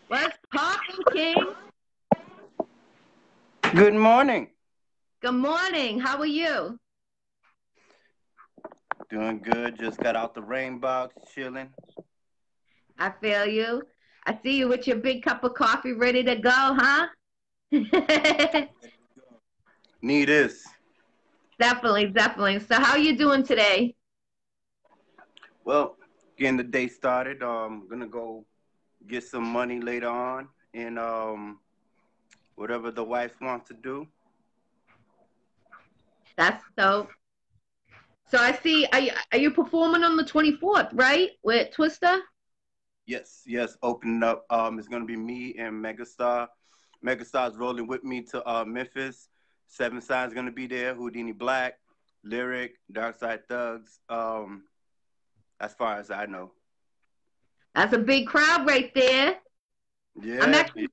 What's poppin', King? Good morning. Good morning. How are you? Doing good. Just got out the rain box, chilling. I feel you. I see you with your big cup of coffee ready to go, huh? Need this. Definitely, definitely. So how you doing today? Well, getting the day started. Gonna go get some money later on, and whatever the wife wants to do. That's so. So I see. Are you performing on the 24th, right? With Twister? Yes, yes. Opening up. It's gonna be me and Megastar. Megastar's rolling with me to Memphis. Seven Sign's gonna be there. Houdini Black, Lyric, Darkside Thugs. As far as I know. That's a big crowd right there. I'm Yeah. actually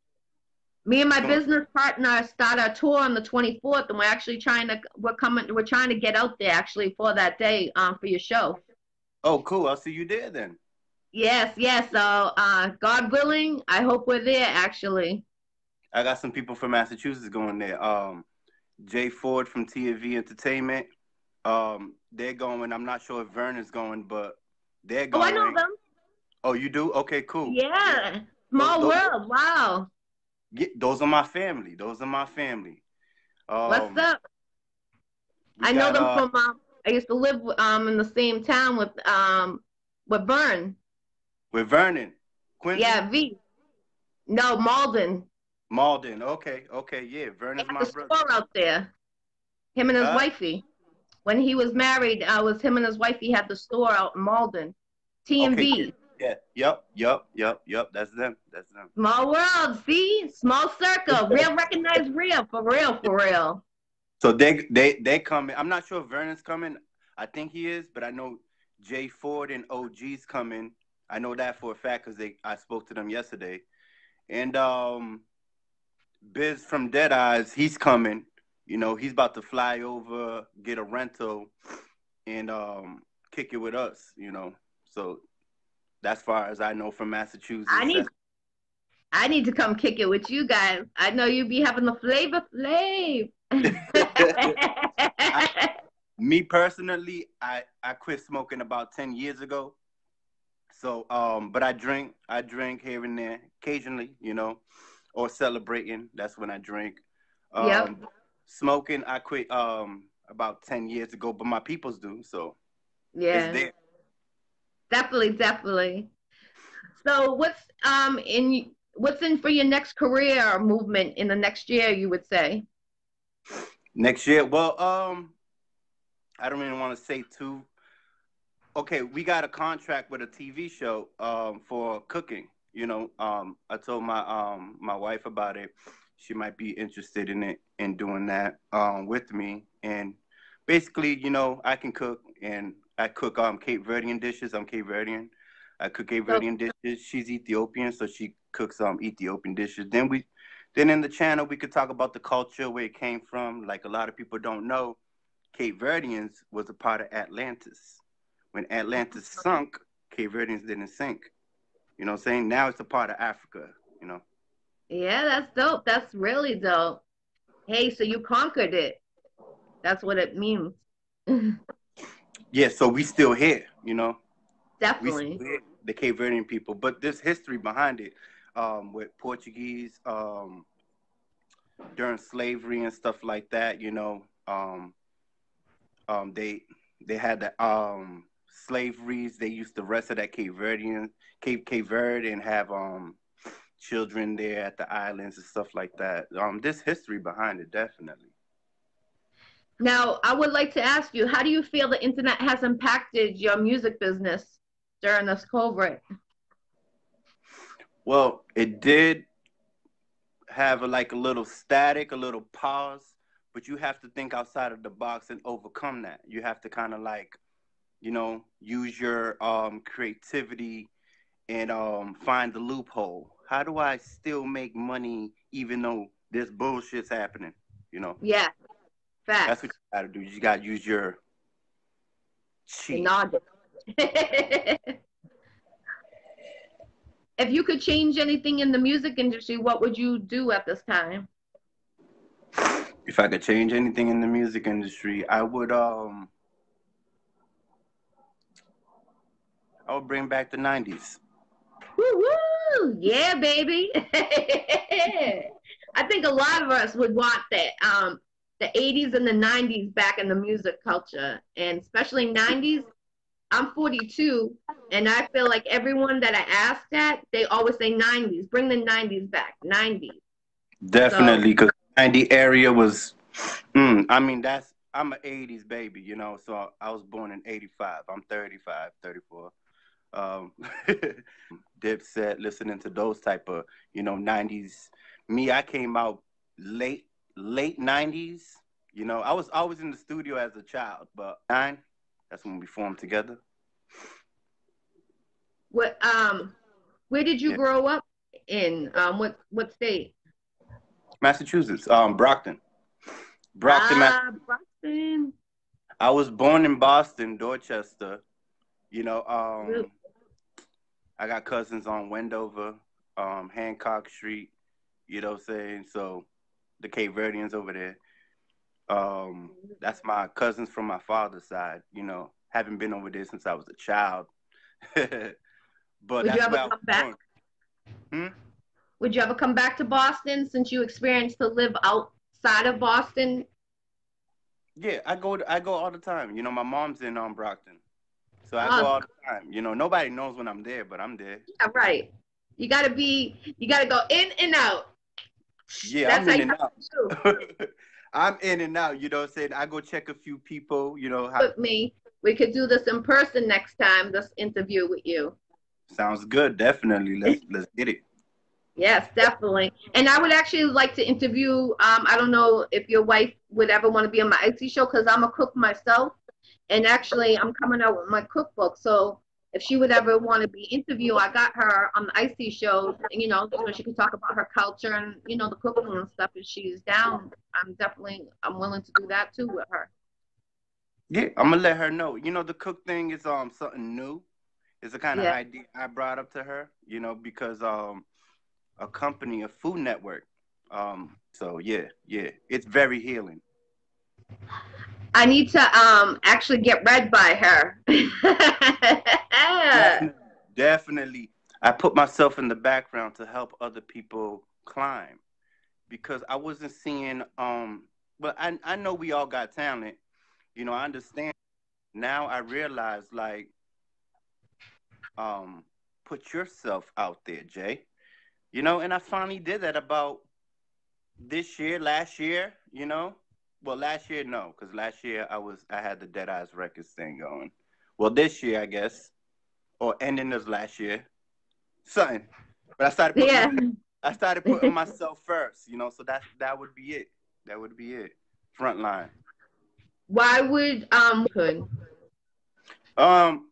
Me and my Come on. business partner start our tour on the 24th, and we're trying to get out there actually for that day for your show. Oh, cool. I'll see you there then. Yes, yes. So God willing, I hope we're there actually. I got some people from Massachusetts going there. Jay Ford from TAV Entertainment. They're going. I'm not sure if Vernon's going, but they're Oh, I know going. them. Oh, you do? Okay, cool. Yeah. Yeah. Those, Small those, world. Wow. those are my family. Those are my family. What's Um, up? we I know got them from I used to live in the same town with Vern. with Vernon, Quincy, Yeah, V. No, Malden. Malden. Okay, okay, yeah. They Vernon's have my the brother. store out there. Him and his Huh? wifey. When he was married, was him and his wife. He had the store out in Malden, T and Okay, yeah, V. yeah. Yep. That's them. That's them. Small world, see, small circle, real recognize real, for real, for real. So they coming. I'm not sure if Vernon's coming. I think he is, but I know Jay Ford and OG's coming. I know that for a fact because they I spoke to them yesterday. And Biz from Dead Eyes, he's coming. You know, he's about to fly over, get a rental, and kick it with us. You know, so that's far as I know from I Massachusetts. need, I need to come kick it with you guys. I know you be having the flavor, flav. I, me personally, I quit smoking about 10 years ago. So, but I drink here and there, occasionally, you know, or celebrating. That's when I drink. Yep. Um, Smoking, I quit about 10 years ago, but my peoples do, so it's Yeah. there. Definitely, definitely. So what's in for your next career movement in the next year? You would say. Next year, well, I don't even want to say too. Okay, we got a contract with a TV show for cooking. You know, I told my wife about it. She might be interested in it and doing that with me. And basically, you know, I can cook and I cook Cape Verdean dishes. I'm Cape Verdean. I cook Cape So Verdean dishes. She's Ethiopian, so she cooks Ethiopian dishes. Then in the channel we could talk about the culture, where it came from. Like a lot of people don't know, Cape Verdeans was a part of Atlantis. When Atlantis sunk, Cape Verdeans didn't sink. You know what I'm saying? Now it's a part of Africa, you know. yeah, that's dope. That's really dope. Hey, so you conquered it. That's what it means. Yeah, so we still here, you know. We Definitely. still here, the Cape Verdean people. But there's history behind it. With Portuguese, during slavery and stuff like that, you know. Um, they they had the slaveries. They used to wrestle at Cape Verde and have children there at the islands and stuff like that. There's history behind it, definitely. Now, I would like to ask you, how do you feel the internet has impacted your music business during this COVID? Well, it did have like a little static, a little pause, but you have to think outside of the box and overcome that. You have to kind of like, you know, use your creativity and find the loophole. How do I still make money even though this bullshit's happening? You know, Yeah, that's what facts. you got to do. You got to use your You're chi. nodding. If you could change anything in the music industry, what would you do at this time? If I could change anything in the music industry, I would bring back the '90s. Woo woo! Yeah, baby. I think a lot of us would want that. The 80s and the 90s back in the music culture, and especially 90s. I'm 42, and I feel like everyone that I ask that, they always say 90s. Bring the 90s back, 90s. So, Definitely, because '90 area was. I mean, I'm an '80s baby, you know. So I was born in '85. I'm 35, 34. Um, Dipset, listening to those type of, '90s. Me, I came out late '90s. You know, I was always in the studio as a child, but that's when we formed together. what where did you Yeah, grow up in? What state? Massachusetts, Brockton, Ah, Massachusetts. Boston. I was born in Boston, Dorchester. You know, I got cousins on Wendover, Hancock Street. You know what I'm saying? So the Cape Verdeans over there. That's my cousins from my father's side. You know, haven't been over there since I was a child, but Would you that's ever where I was come back? born. Hmm? Would you ever come back to Boston since you experienced to live outside of Boston? Yeah, I go all the time. You know, my mom's in Brockton, so I go Oh, all the time. You know, nobody knows when I'm there, but I'm there. yeah, right. You gotta go in and out. Yeah, That's I'm how in you and have out. to do I'm in and out. You know what I'm saying? I go check a few people. You know how. with me. We could do this in person next time, this interview with you. Sounds good. Definitely. Let's get it. Yes, definitely. And I would actually like to interview, I don't know if your wife would ever want to be on my IC show because I'm a cook myself. And actually, I'm coming out with my cookbook. So if she would ever want to be interviewed, I got her on the IC show, so she can talk about her culture and, the cooking and stuff. If she's down, I'm willing to do that too with her. Yeah, I'm gonna let her know. You know, the cook thing is something new. It's a kind of Yeah. idea I brought up to her. You know, because a company, a food network. So yeah, it's very healing. I need to actually get read by her. Definitely, definitely. I put myself in the background to help other people climb because I wasn't seeing. But I know we all got talent. You know, I understand. Now I realize, like, um, put yourself out there, Jay. You know, and I finally did that about this year, last year. You know, well, last year no, because last year I had the Dead Eyes Records thing going. Well, this year I guess, or ending this last year, something. But Yeah. I started putting myself first. You know, so that would be it. That would be it. Front line. Why would could Um,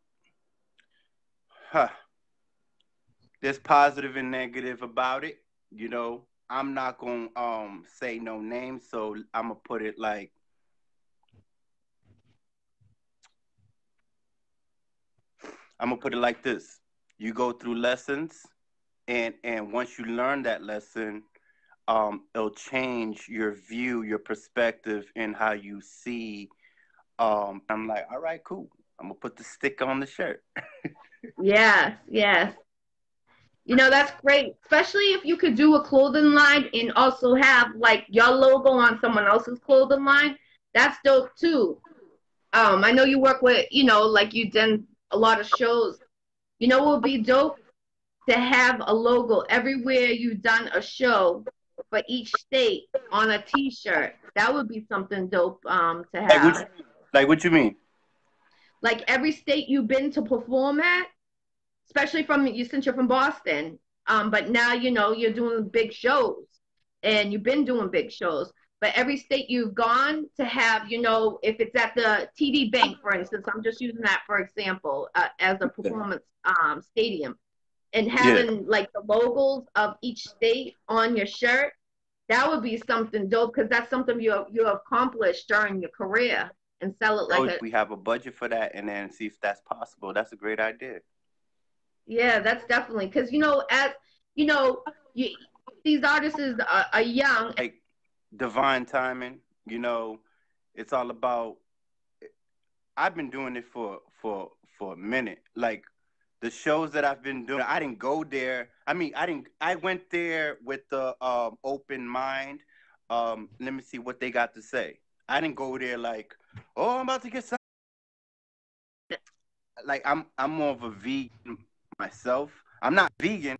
huh. There's positive and negative about it. You know, I'm not gonna say no names, so I'm gonna put it like this. You go through lessons, and once you learn that lesson, it'll change your view, your perspective, and how you see. I'm like, all right, cool. I'm gonna put the stick on the shirt. yes, yes. That's great, especially if you could do a clothing line and also have like your logo on someone else's clothing line. That's dope too. I know you work with, like you done a lot of shows. What would be dope to have a logo everywhere you've done a show for each state on a T-shirt. That would be something dope to Like what have. you like? What you mean? Like every state you've been to perform at, especially from you since you're from Boston. But now you're doing big shows, and you've been doing big shows. But every state you've gone to have, if it's at the TD Bank, for instance, I'm just using that for example as a performance stadium, and Yeah. having like the logos of each state on your shirt, that would be something dope because that's something you accomplished during your career and sell it like So a we have a budget for that, and then see if that's possible. That's a great idea. Yeah, that's definitely because as you know, you, these artists are young. Like divine timing. It's all about. I've been doing it for a minute. Like the shows that I've been doing, I didn't go there. I mean, I didn't. I went there with the open mind. Let me see what they got to say. I didn't go there like, oh, I'm about to get some. Like I'm more of a vegan myself. I'm not vegan,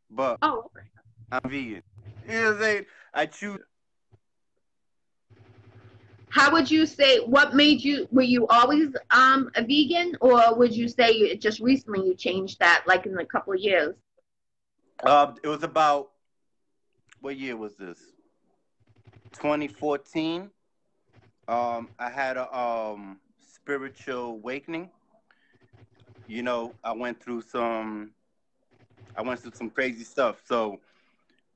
but Oh, I'm vegan. You know what I'm saying? I choose. how would you say what made you? Were you always a vegan, or would you say just recently you changed that, like in a couple of years? It was about what year was this? 2014. I had a spiritual awakening. I went through some crazy stuff. So,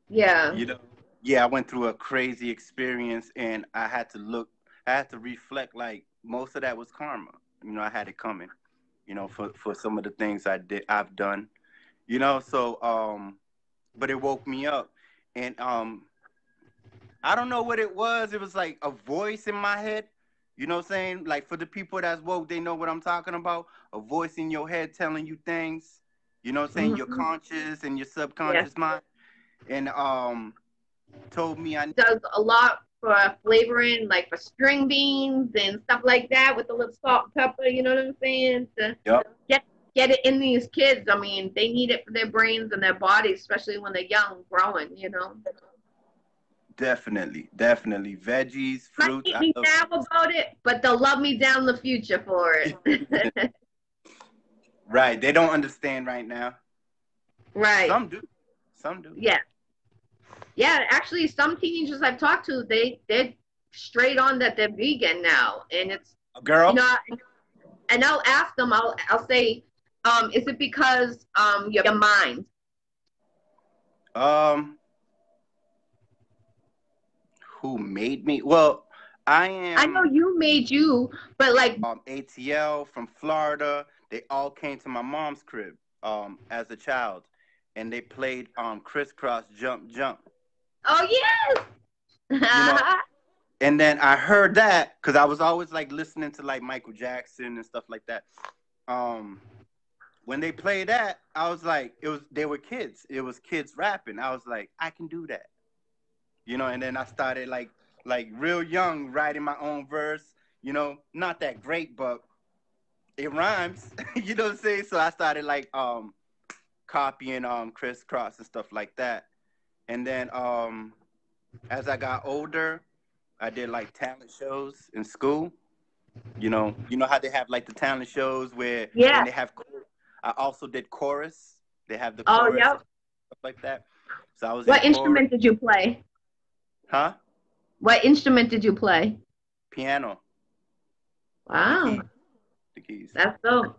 Yeah. you know, yeah, I went through a crazy experience, and I had to reflect. Like most of that was karma. I had it coming. For some of the things I've done. So but it woke me up, and I don't know what it was. It was like a voice in my head. You know what I'm saying? Like for the people that's woke, they know what I'm talking about. A voice in your head telling you things. You know what I'm saying? Your Hmm. conscious and your Yeah. subconscious mind. And told me I Does a lot for flavoring, like for string beans and stuff like that with a little salt and pepper. You know what I'm saying? To Yep. get get it in these kids. I mean, they need it for their brains and their bodies, especially when they're young, growing. Definitely. Definitely. Veggies, Might fruits. hate I me love now fruits. about it, but they'll love me down the future for it. Right. They don't understand right now. Right. Some do. Some do. Yeah. Yeah. Actually, some teenagers I've talked to, they're straight on that they're vegan now, and it's A you girl? know, and I'll ask them. I'll say, is it because your mind? Um, who made me? Well, I I know am you made you, but like, ATL from Florida. They all came to my mom's crib as a child, and they played crisscross jump jump. oh yes. You know, and then I heard that because I was always like listening to like Michael Jackson and stuff like that. Um, when they played that, I was like, it was they were kids. It was kids rapping. I was like, I can do that. And then I started like real young writing my own verse. Not that great, but it rhymes. You know what I'm saying? So I started like copying crisscross and stuff like that. And then as I got older, I did like talent shows in school. You know how they have like the talent shows where then Yeah. they have. I also did chorus. They have the Oh chorus yep. and stuff like that. So I was in What chorus, instrument did you play? huh? What instrument did you play? Piano, the Wow, keys, the keys. that's dope.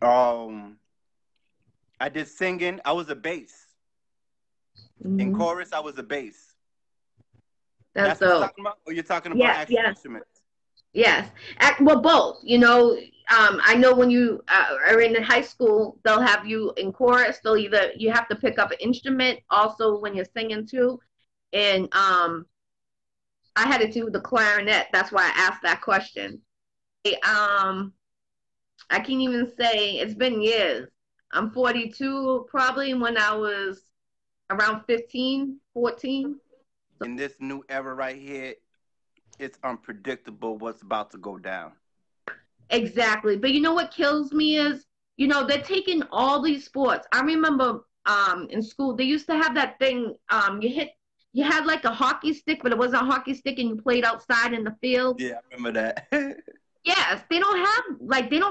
Um, I did singing. I was a bass. In Hmm. chorus, I was a bass. That's That's what you're dope. talking about, or you're talking about Yeah, actual yeah. instruments? Yes. Well, both. I know when you are in high school, they'll have you in chorus. They'll either you have to pick up an instrument also when you're singing too. And I had to do the clarinet. That's why I asked that question. I can't even say it's been years. I'm 42, probably when I was around 15, 14. In this new era right here, it's unpredictable what's about to go down. Exactly. But you know what kills me is, they're taking all these sports. I remember in school they used to have that thing, you had like a hockey stick, but it wasn't a hockey stick and you played outside in the field. Yeah, I remember that. Yes, they don't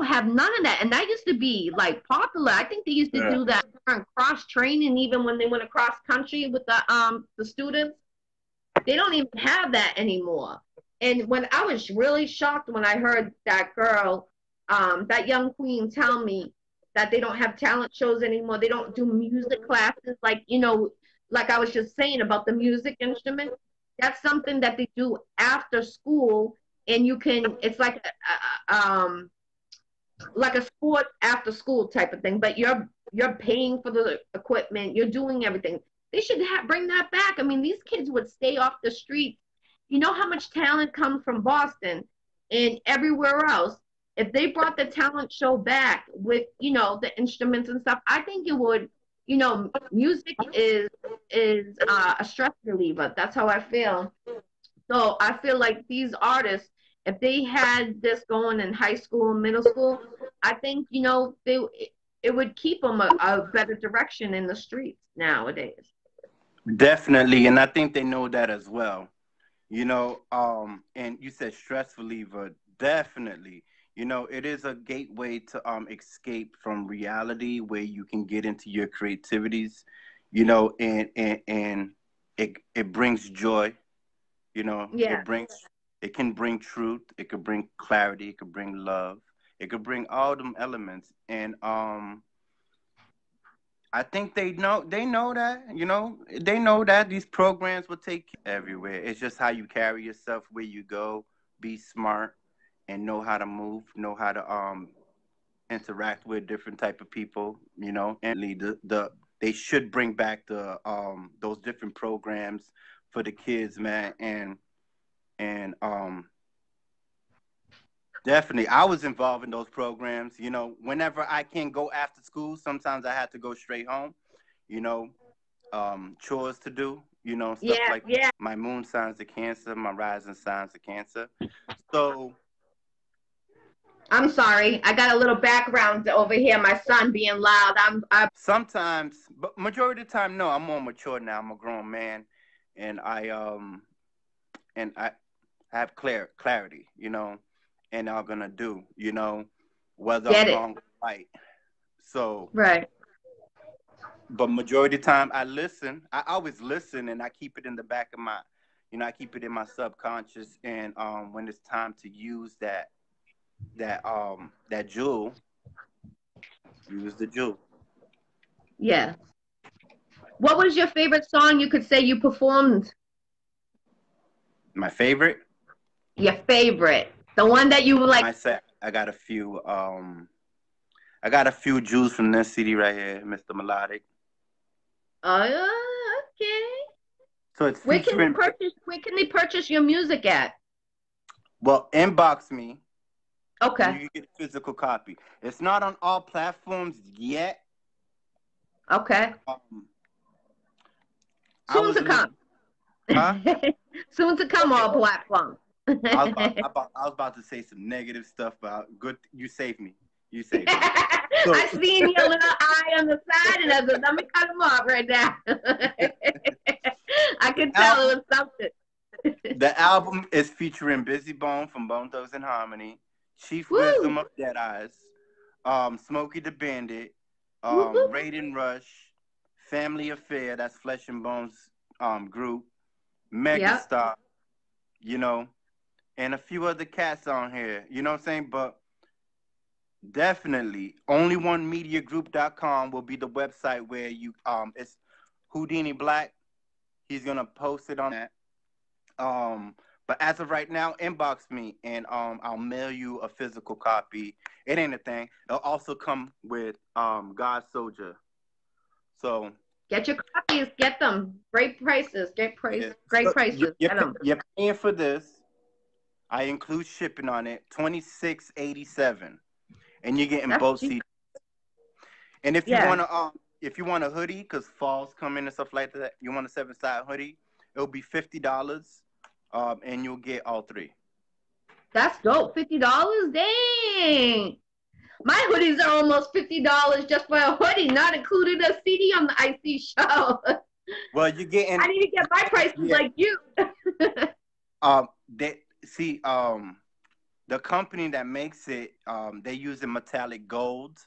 have none of that. And that used to be like popular. I think they used to Yeah. do that during cross training even when they went across country with the students. They don't even have that anymore. And when I was really shocked when I heard that girl, that young queen tell me that they don't have talent shows anymore. They don't do music classes like I was just saying about the music instrument. That's something that they do after school, and it's like like a sport after school type of thing, but you're paying for the equipment, you're doing everything. They should bring that back. I mean, these kids would stay off the streets. You know how much talent comes from Boston and everywhere else. If they brought the talent show back with, the instruments and stuff, I think it would, music is a stress reliever. That's how I feel. So I feel like these artists, if they had this going in high school and middle school, I think, it would keep them a better direction in the streets nowadays. Definitely, and I think they know that as well. And you said stress reliever. Definitely, it is a gateway to escape from reality where you can get into your creativities, and it brings joy. Yeah, It can bring truth, it could bring clarity, it could bring love, it could bring all them elements. And I think they know that, they know that these programs will take everywhere. It's just how you carry yourself, where you go, be smart and know how to move, know how to interact with different type of people, and they should bring back those different programs for the kids, man. And definitely, I was involved in those programs. Whenever I can go after school, sometimes I had to go straight home. You know, chores to do. Stuff yeah, like yeah. my moon signs of Cancer, my rising signs of Cancer. So I'm sorry. I got a little background over here. My son being loud. I'm sometimes, but majority of the time, no, I'm more mature now. I'm a grown man, and I have clarity. And I'm gonna do. Whether get I'm it. wrong or right. So Right. but majority of the time I listen. I always listen, and I keep it in the back of my, I keep it in my subconscious. And when it's time to use that jewel, use the jewel. Yeah. What was your favorite song you could say you performed? My favorite. Your favorite. The one that you were like, I said I got a few. I got a few jewels from this CD right here, Mr. Melodic. oh, okay. So it's Where can they featuring. purchase where can they purchase your music at? Well, inbox me, and Okay. you can get a physical copy. It's not on all platforms yet. Okay. Um, I Soon was to a little, come. huh? Soon to come Okay. all platforms. I was about to say some negative stuff, but good. You saved me. You saved me. So I seen your little eye on the side, and I said, "Let me cut him off right now." I the could tell album, it was something. the album is featuring Busy Bone from Bone Thugs and Harmony, Chief Woo! Wisdom of Dead Eyes, Smokey the Bandit, Woo! Woo! Raid and Rush, Family Affair, that's Flesh and Bones group, Yep. Megastar, you know, and a few other cats on here. You know what I'm saying? But definitely, onlyonemediagroup.com will be the website where it's Houdini Black. He's gonna post it on that. Um, but as of right now, inbox me, and I'll mail you a physical copy. It ain't a thing. It'll also come with God Soldier. So Get your copies. Get them. Great prices. yeah, Great so prices. Get them. you're paying for this. I include shipping on it, $26.87, and you're getting That's both cheap. CDs. And Yeah, if you want a hoodie, because falls come in and stuff like that, you want a 7-side hoodie, it'll be $50, and you'll get all three. that's dope. $50. Dang. My hoodies are almost $50 just for a hoodie, not including a CD on the IC show. Well, you're I getting need to get my prices yeah. like you. They see the company that makes it, they use a metallic gold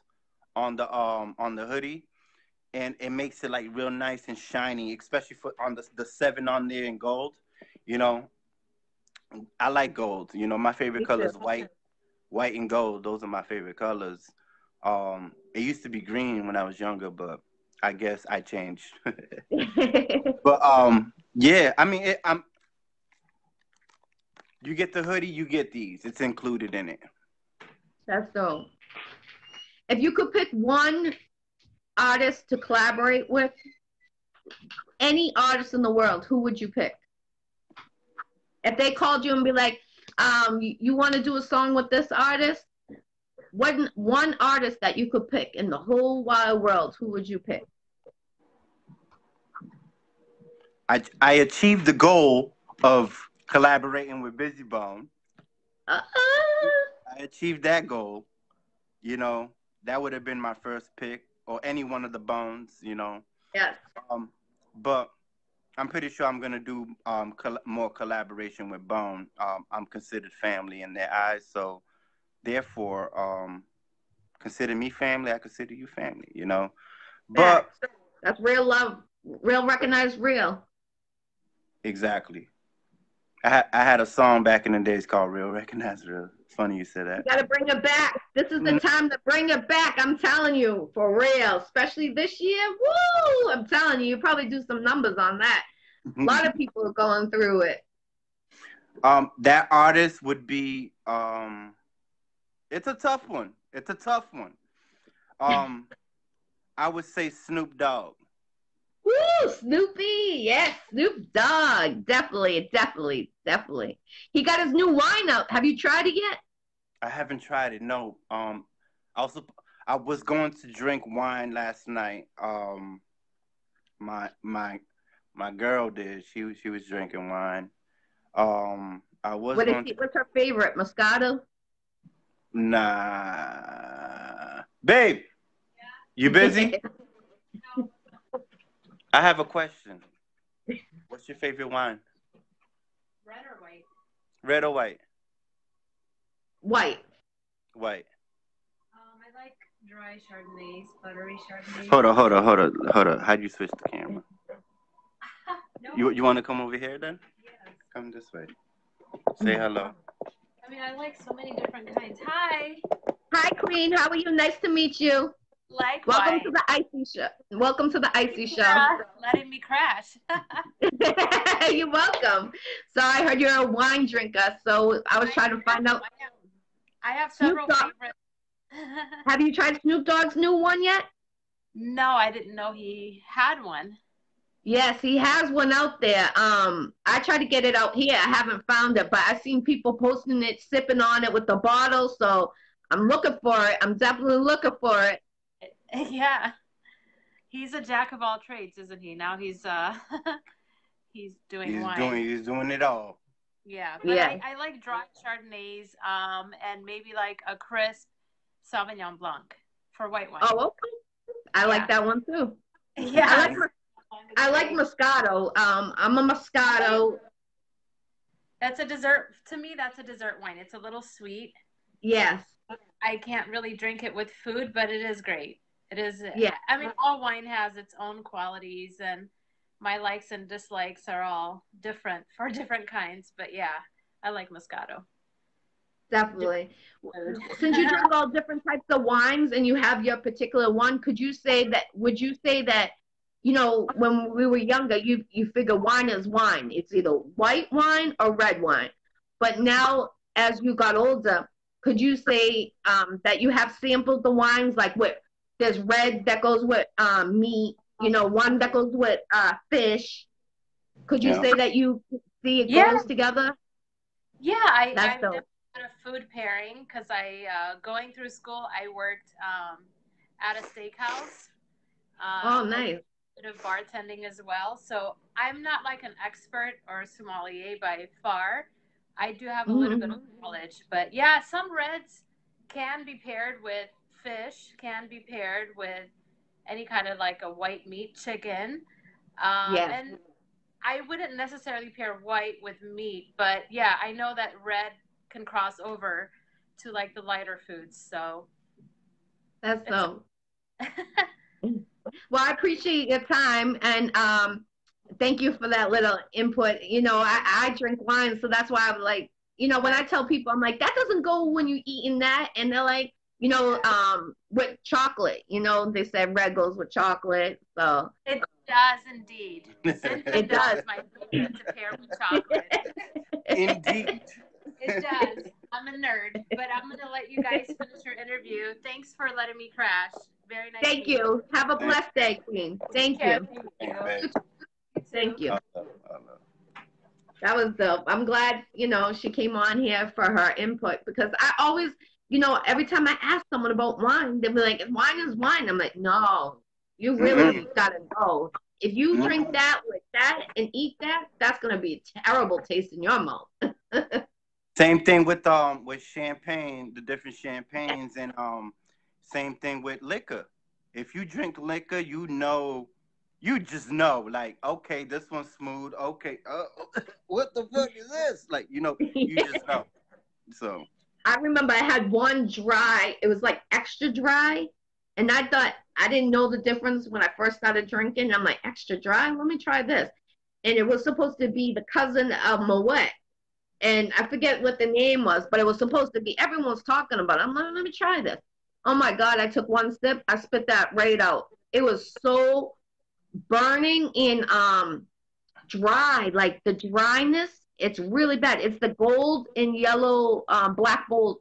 on the hoodie, and it makes it like real nice and shiny, especially for on the seven on there in gold. You know, I like gold. My favorite Me color too. is white and gold. Those are my favorite colors. It used to be green when I was younger, but I guess I changed. But yeah, I mean, you get the hoodie, you get these. It's included in it. That's dope. If you could pick one artist to collaborate with, any artist in the world, who would you pick? If they called you and be like, you want to do a song with this artist? One artist that you could pick in the whole wide world, who would you pick? I achieved the goal of collaborating with Busy Bone. Uh-uh. I achieved that goal. You know, that would have been my first pick, or any one of the Bones. You know. Yes. But I'm pretty sure I'm gonna do more collaboration with Bone. I'm considered family in their eyes, so therefore, consider me family. I consider you family. You know. But that's real love, real recognized real. Exactly. I had a song back in the days called Real Recognize Real. It's funny you said that. You gotta bring it back. This is the time to bring it back. I'm telling you, for real. Especially this year. Woo! I'm telling you, probably do some numbers on that. A lot of people are going through it. That artist would be it's a tough one. It's a tough one. I would say Snoop Dogg. Woo, Snoopy, yes, Snoop Dogg, definitely. He got his new wine out. Have you tried it yet? I haven't tried it. No. I was going to drink wine last night. My girl did. She was drinking wine. What's her favorite? Moscato? Nah, babe. You busy? I have a question. What's your favorite wine? Red or white? Red or white? White. White. I like dry Chardonnays, buttery Chardonnays. Hold on. How'd you switch the camera? No. You want to come over here then? Yes. Come this way. Say hello. I mean, I like so many different kinds. Hi. Hi, Queen. How are you? Nice to meet you. Likewise. Welcome to the ICY Show. Welcome to the ICY Show. Letting me crash. You're welcome. So I heard you're a wine drinker, so I was trying to find out. I have several favorites. Have you tried Snoop Dogg's new one yet? No, I didn't know he had one. Yes, he has one out there. I tried to get it out here. I haven't found it, but I've seen people posting it, sipping on it with the bottle. So I'm looking for it. I'm definitely looking for it. Yeah, he's a jack of all trades, isn't he? Now he's doing wine. He's doing it all. Yeah, but I like dry Chardonnays, and maybe like a crisp Sauvignon Blanc for white wine. Oh, okay. I like that one too. Yeah, I like Moscato. I'm a Moscato. That's a dessert. To me, that's a dessert wine. It's a little sweet. Yes. I can't really drink it with food, but it is great. It is. Yeah. I mean, all wine has its own qualities, and my likes and dislikes are all different for different kinds. But yeah, I like Moscato. Definitely. Since you drink all different types of wines and you have your particular one, would you say that, you know, when we were younger, you figure wine is wine. It's either white wine or red wine. But now, as you got older, could you say that you have sampled the wines, like there's red that goes with meat, you know, one that goes with fish. Could you say that you see it goes together? Yeah, I dope. a food pairing because going through school I worked at a steakhouse. Oh, nice. A bit of bartending as well, so I'm not like an expert or a sommelier by far. I do have a little bit of knowledge, but yeah, some reds can be paired with fish, can be paired with any kind of like a white meat, chicken, and I wouldn't necessarily pair white with meat, but yeah, I know that red can cross over to like the lighter foods. So that's so. Well, I appreciate your time, and thank you for that little input. You know, I drink wine, so that's why I'm like, you know, when I tell people, I'm like, that doesn't go when you eating that, and they're like, you know, with chocolate, you know, they said red goes with chocolate, so. It does indeed. It does. My favorite to pair with chocolate. Indeed. It does. I'm a nerd, but I'm going to let you guys finish your interview. Thanks for letting me crash. Very nice Thank meeting you. Have a blessed day, Queen. Take Thank care. you. Thank you. Thank you. I love. That was dope. I'm glad, she came on here for her input because I always, every time I ask someone about wine, they'll be like, wine is wine. I'm like, no, you really got to know. If you drink that with that and eat that, that's going to be a terrible taste in your mouth. Same thing with champagne, the different champagnes, and same thing with liquor. If you drink liquor, you just know, like, okay, this one's smooth. Okay, what the fuck is this? Like, you just know. So I remember I had one dry. It was like extra dry, and I didn't know the difference when I first started drinking. I'm like, extra dry? Let me try this. And it was supposed to be the cousin of Moet. And I forget what the name was, but it was supposed to be, everyone's talking about it. I'm like, let me try this. Oh my God, I took one sip, I spit that right out. It was so burning and dry, like the dryness, it's really bad. It's the gold and yellow black bottle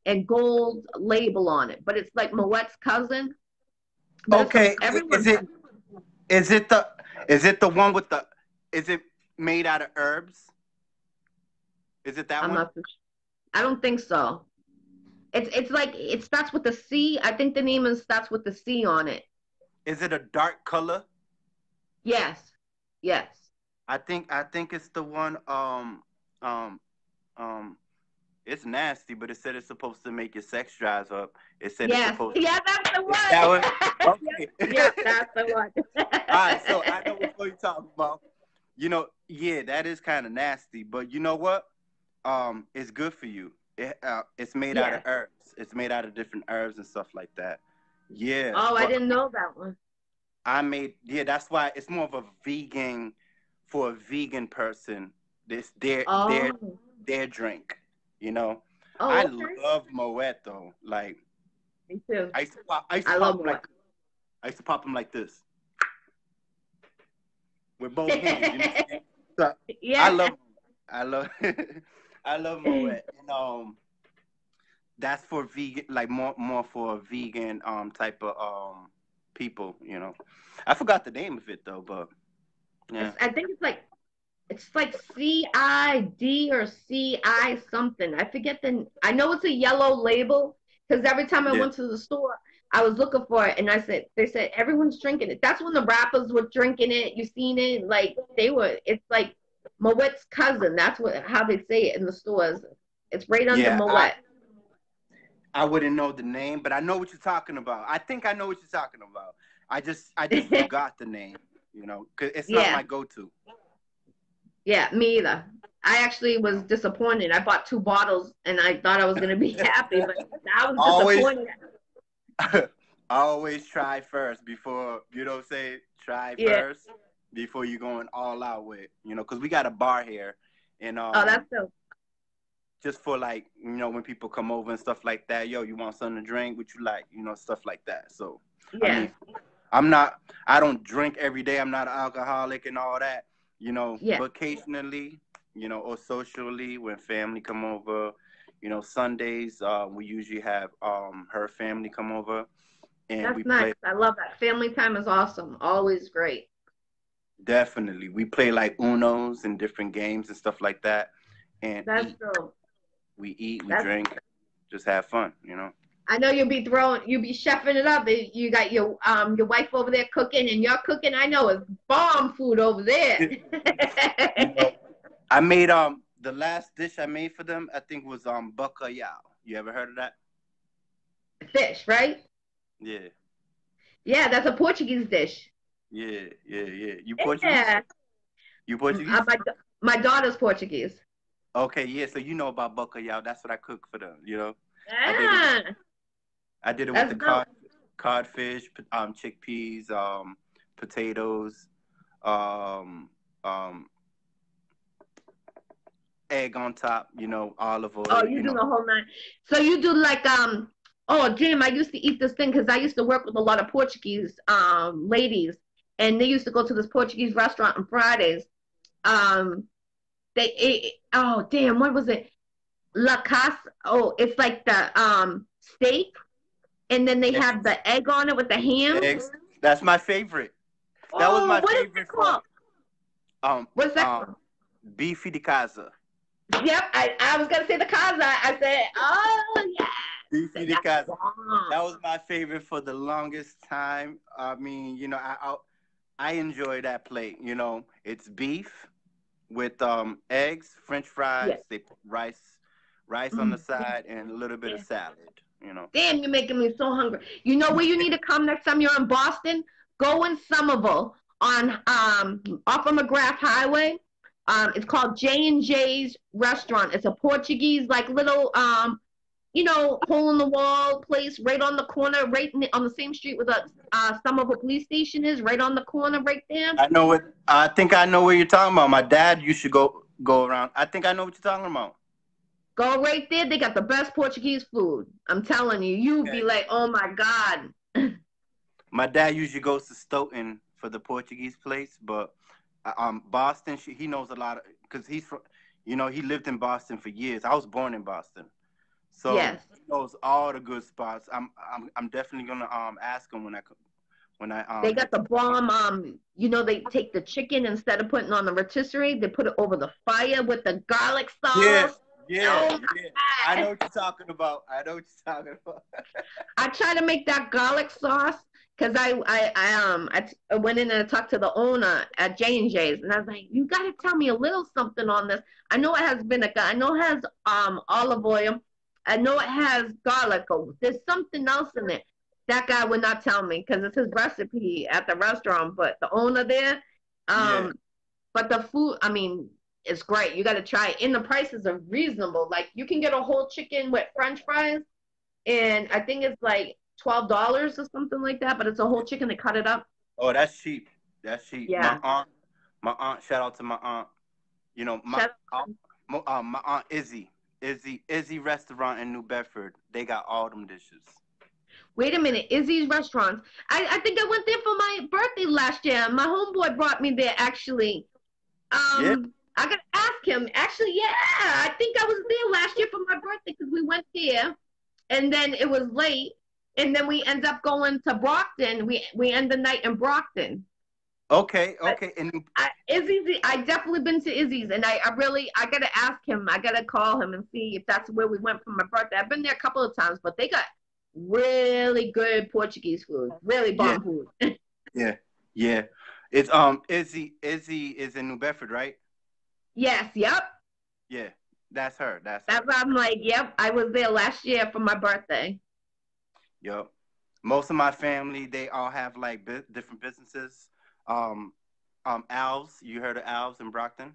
and gold label on it. But it's like Moet's cousin. But okay, everyone is it the one with the is it made out of herbs? Is it that I'm one? not I don't think so. It's like it starts with a C. I think the name starts with the C on it. Is it a dark color? Yes. Yes. I think it's the one um um it's nasty, but it said it's supposed to make your sex drive up. It said it's Yes. supposed to. Yeah, that's the one. That one? Okay. Yeah, that's the one. All right, so I know what you're talking about. Yeah, that is kind of nasty, but you know what? It's good for you. It's made out of herbs. It's made out of different herbs and stuff like that. Yeah. Oh, I didn't know that one. That's why it's more of a vegan, for a vegan person. This their drink. Oh, I okay. love Moet though. Like, Me too. I used to pop them like this with both hands. So Yeah. I love I love Moet. And that's for vegan, like more for a vegan type of people. I forgot the name of it though, but yeah. I think it's like CID or CI something. I forget I know it's a yellow label because every time I went to the store, I was looking for it, and they said everyone's drinking it. That's when the rappers were drinking it. You seen it? Like it's like Moet's cousin. That's how they say it in the stores. It's right under Moet. I wouldn't know the name, but I know what you're talking about. I think I know what you're talking about. I just forgot the name, because it's not my go-to. Yeah, me either. I actually was disappointed. I bought 2 bottles, and I thought I was going to be happy, but I was disappointed. I always try first before, try first before you're going all out with, because we got a bar here. And that's dope. Just for like, when people come over and stuff like that, yo, you want something to drink? What you like? Stuff like that. So, yeah. I don't drink every day. I'm not an alcoholic and all that, but occasionally, or socially when family come over, Sundays, we usually have her family come over. And that's nice. I love that. Family time is awesome. Always great. Definitely. We play like Unos and different games and stuff like that. And that's dope. We eat, we drink, just have fun, I know you'll be chefing it up. You got your wife over there cooking, and you're cooking. I know it's bomb food over there. I made the last dish I made for them, I think was bacalhau. You ever heard of that? Fish, right? Yeah. Yeah, that's a Portuguese dish. Yeah. You Portuguese? Yeah. You Portuguese? My daughter's Portuguese. Okay, yeah, so you know about bacalhau. That's what I cook for them, Ah, I did it with the codfish, chickpeas, potatoes, egg on top, olive oil. Oh, you do the whole nine. So you do like oh, Jim, I used to eat this thing because I used to work with a lot of Portuguese ladies, and they used to go to this Portuguese restaurant on Fridays. oh damn, what was it? La Casa. Oh, it's like the steak, and then they have Eggs. the egg on it with the ham. Eggs. That's my favorite. That was Oh, my what is it favorite for called? um What's that um called? beefy di casa. Yep, I was gonna say the Casa. I said, oh Beefy yeah, di that's casa. bomb. That was my favorite for the longest time. I mean, I enjoy that plate. It's beef with eggs, French Yeah. fries. They put rice on the Mm, side, and a little bit of yeah. salad. You know. Damn, you're making me so hungry. You know where you need to come next time you're in Boston? Go in Somerville on off of McGrath Highway. It's called J&J's Restaurant. It's a Portuguese like little hole in the wall place right on the corner, right on the same street where the Somerville police station is, right on the corner right there. I know what. I think I know what you're talking about. My dad used to go around. I think I know what you're talking about. Go right there. They got the best Portuguese food. I'm telling you, you'd be Okay. like, oh my God. My dad usually goes to Stoughton for the Portuguese place, but Boston, he knows a lot because he's from, he lived in Boston for years. I was born in Boston, so Yes. he knows all the good spots. I'm definitely gonna ask him when I They got head the to Boston. bomb. They take the chicken instead of putting it on the rotisserie, they put it over the fire with the garlic Yeah, sauce. yeah, Oh yeah. I my know God. what you're talking about. I know what you're talking about. I try to make that garlic sauce because I went in and I talked to the owner at J&J's and I was like, you got to tell me a little something on this. I know it has vinegar. I know it has olive oil. I know it has garlic. Oh, there's something else in it. That guy would not tell me because it's his recipe at the restaurant. But the owner there, Yeah, um, but the food, I mean, it's great. You got to try it. And the prices are reasonable. Like you can get a whole chicken with French fries and I think it's like $12 or something like that. But it's a whole chicken. They cut it up. oh, that's cheap. That's cheap. Yeah, My aunt. Shout out to my aunt. My shut aunt, up. my aunt Izzy restaurant in New Bedford. They got all them dishes. Wait a minute, Izzy's restaurants. I think I went there for my birthday last year. My homeboy brought me there actually. Yeah. I gotta ask him. Actually, yeah, I think I was there last year for my birthday because we went there, and then it was late, and then we end up going to Brockton. We end the night in Brockton. Okay. But Okay. And Izzy's, I definitely been to Izzy's, and I gotta ask him. I gotta call him and see if that's where we went for my birthday. I've been there a couple of times, but they got really good Portuguese food, really yeah, bomb food. yeah, yeah. It's Izzy is in New Bedford, right? Yes, yep. Yeah. That's her. That's That's her. why I'm like, yep. I was there last year for my birthday. Yup. Most of my family, they all have like different businesses. Um, Alves. You heard of Alves in Brockton?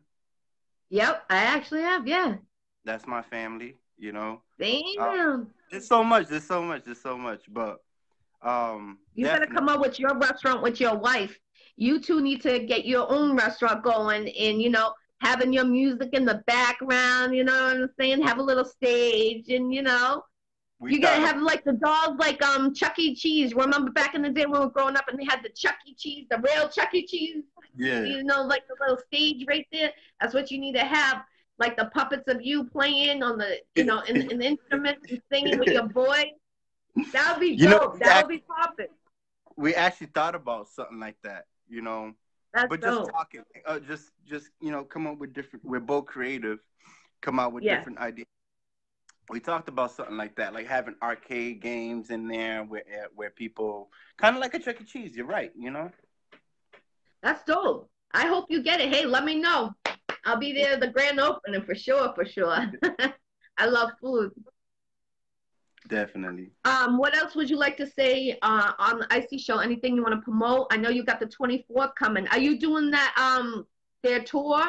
Yep, I actually have. Yeah. That's my family. Uh, Damn. there's so much. There's so much. There's so much. But You got to come definitely. up with your restaurant with your wife. You two need to get your own restaurant going and, having your music in the background, you know what I'm saying? Have a little stage and, We you gotta thought of have like the dogs like Chuck E. Cheese. Remember back in the day when we were growing up and they had the Chuck E. Cheese, the real Chuck E. Cheese, yeah. like the little stage right there. That's what you need to have. Like the puppets of you playing on the, in the instruments and singing with your boy. That would be You know, dope. That would be popping. we actually thought about something like that. That's But just dope. talking, just come up with different. We're both creative. Come out with Yeah, different ideas. We talked about something like that, like having arcade games in there where people kind of like a Chuck E. Cheese. You're right. that's dope. I hope you get it. Hey, let me know. I'll be there at the grand opening for sure, for sure. I love food. Definitely. What else would you like to say on the IC show? Anything you want to promote? I know you got the 24th coming. Are you doing that their tour?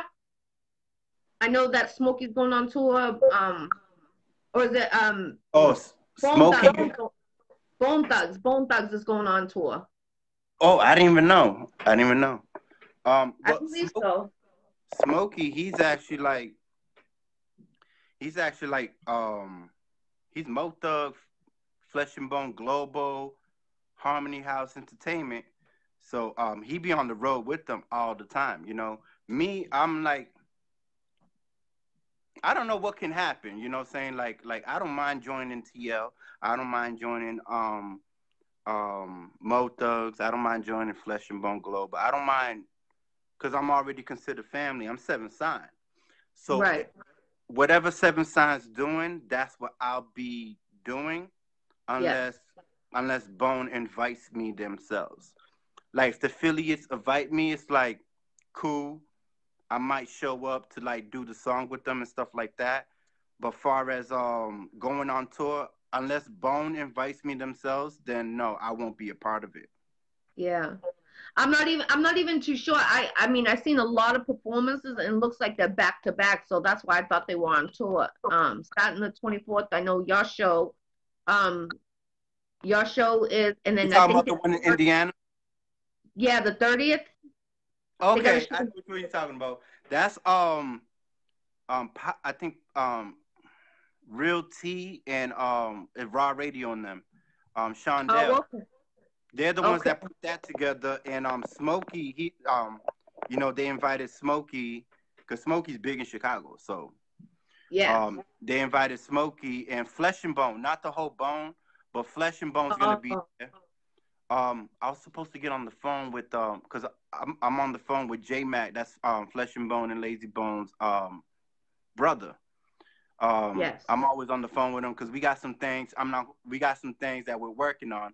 I know that Smokey's going on tour. Or is it Oh, Bone Smokey. Thugs? Bone Thugs is going on tour. Oh, I didn't even know. I didn't even know. I But believe so. Smokey, he's actually like he's Mo Thug, Flesh and Bone Global, Harmony House Entertainment. So he be on the road with them all the time. Me, I'm like I don't know what can happen. You know what I'm saying? Like I don't mind joining TL. I don't mind joining Mo Thugs. I don't mind joining Flesh and Bone Glow, but I don't mind because I'm already considered family. I'm seven sign. So Right. whatever seven signs doing, that's what I'll be doing Yes. unless Bone invites me themselves. Like if the affiliates invite me, it's like cool. I might show up to like do the song with them and stuff like that. But far as going on tour, unless Bone invites me themselves, then no, I won't be a part of it. Yeah. I'm not even too sure. I mean I've seen a lot of performances and it looks like they're back to back, so that's why I thought they were on tour. Starting the 24th, I know um your show is, and You then I talking think about the one in Indiana? yeah, the 30th. They got a Okay, I know show. which one you're talking about. That's I think Real T and Raw Radio on them. Oh, Shondell. okay. They're the ones Okay. that put that together. And Smokey, you know, they invited Smokey because Smokey's big in Chicago. So Yes. they invited Smokey and Flesh and Bone, not the whole bone, but Flesh and Bone's gonna be Oh, there. I was supposed to get on the phone with because I'm on the phone with J Mac. That's Flesh and Bone and Lazy Bones brother. yes. I'm always on the phone with him because we got some things. We got some things that we're working on.